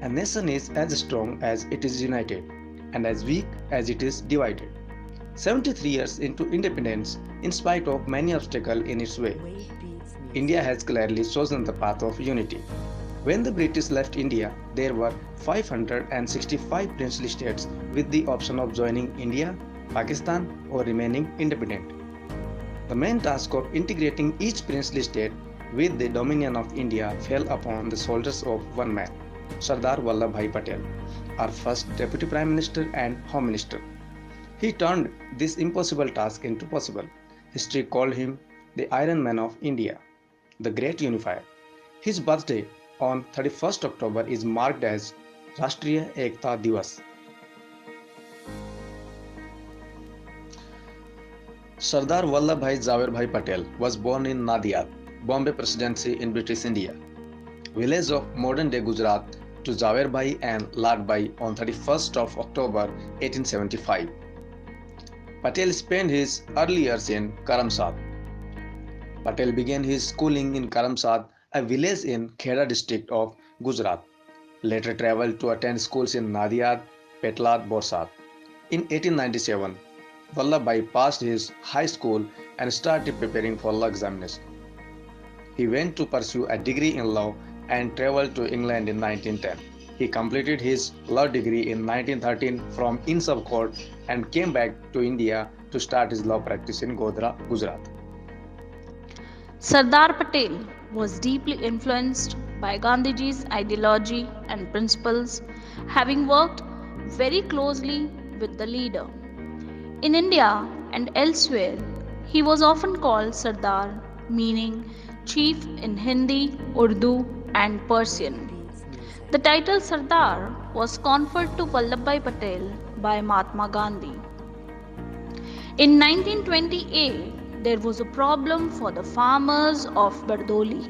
A nation is as strong as it is united, and as weak as it is divided. 73 years into independence, in spite of many obstacles in its way, India has clearly chosen the path of unity. When the British left India, there were 565 princely states with the option of joining India, Pakistan, or remaining independent. The main task of integrating each princely state with the dominion of India fell upon the shoulders of one man, Sardar Vallabhbhai Patel, our first Deputy Prime Minister and Home Minister. He turned this impossible task into possible. History called him the Iron Man of India, the Great Unifier. His birthday on 31st October is marked as Rashtriya Ekta Divas. Sardar Vallabhbhai Jawerbhai Patel was born in Nadiad, Bombay Presidency in British India, village of modern-day Gujarat, to Jawerbhai and Ladbhai on 31st of October 1875. Patel spent his early years in Karamsad. Patel began his schooling in Karamsad, a village in Kheda district of Gujarat. Later traveled to attend schools in Nadiad, Petlad, Borsad. In 1897, Vallabhbhai passed his high school and started preparing for law examination. He went to pursue a degree in law and traveled to England in 1910. He completed his law degree in 1913 from Insaf Court and came back to India to start his law practice in Godhra, Gujarat. Sardar Patel was deeply influenced by Gandhiji's ideology and principles, having worked very closely with the leader. In India and elsewhere, he was often called Sardar, meaning chief in Hindi, Urdu, and Persian. The title Sardar was conferred to Vallabhbhai Patel by Mahatma Gandhi. In 1928, there was a problem for the farmers of Bardoli.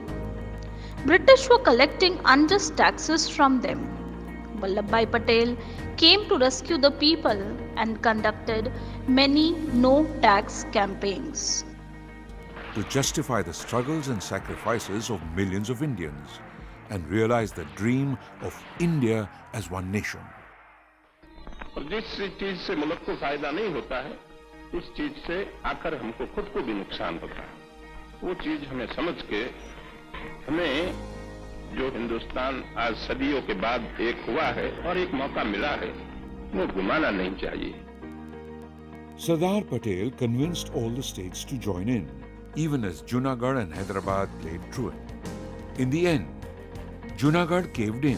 British were collecting unjust taxes from them. Vallabhbhai Patel came to rescue the people and conducted many no-tax campaigns. To justify the struggles and sacrifices of millions of Indians and realize the dream of India as one nation. और जिस चीज से मुल्क को फायदा नहीं होता है, उस चीज से आकर हमको खुद को भी नुकसान होता है। वो चीज हमें समझ के हमें जो हिंदुस्तान आज सदियों के बाद एक हुआ है और एक मौका मिला है, वो घुमाना नहीं चाहिए। Sardar Patel convinced all the states to join in, even as Junagadh and Hyderabad played truant. In the end, Junagadh caved in,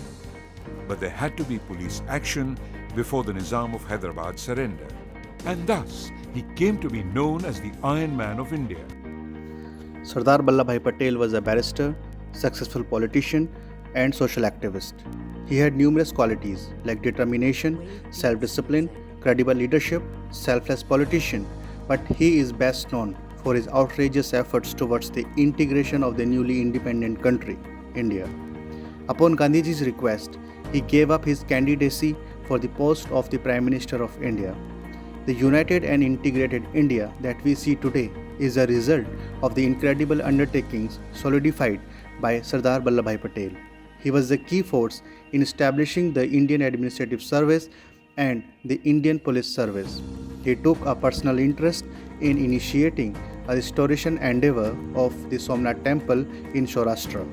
but there had to be police action before the Nizam of Hyderabad surrendered. And thus, he came to be known as the Iron Man of India. Sardar Vallabhbhai Patel was a barrister, successful politician, and social activist. He had numerous qualities like determination, self-discipline, credible leadership, selfless politician, but he is best known for his outrageous efforts towards the integration of the newly independent country, India. Upon Gandhiji's request, he gave up his candidacy for the post of the Prime Minister of India. The united and integrated India that we see today is a result of the incredible undertakings solidified by Sardar Vallabhbhai Patel. He was the key force in establishing the Indian Administrative Service and the Indian Police Service. He took a personal interest in initiating a restoration endeavor of the Somnath Temple in Saurashtra.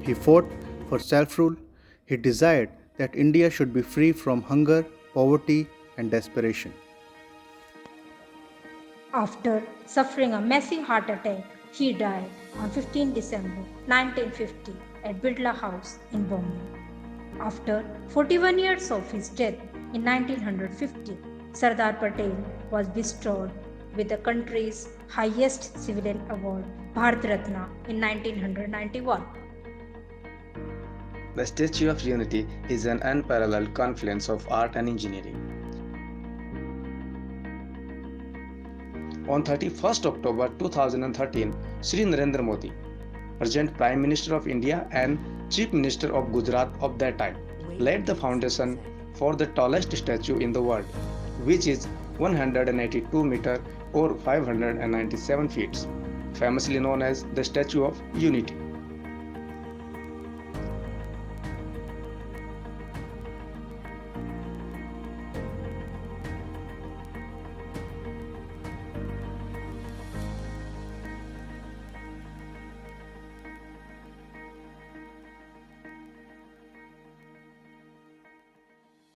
He fought for self-rule. He desired that India should be free from hunger, poverty, and desperation. After suffering a massive heart attack, he died on 15 December 1950 at Birla House in Bombay. After 41 years of his death in 1950, Sardar Patel was bestowed with the country's highest civilian award, Bharat Ratna, in 1991. The Statue of Unity is an unparalleled confluence of art and engineering. On 31st October 2013, Shri Narendra Modi, present Prime Minister of India and Chief Minister of Gujarat of that time, laid the foundation for the tallest statue in the world, which is 182 meters or 597 feet, famously known as the Statue of Unity.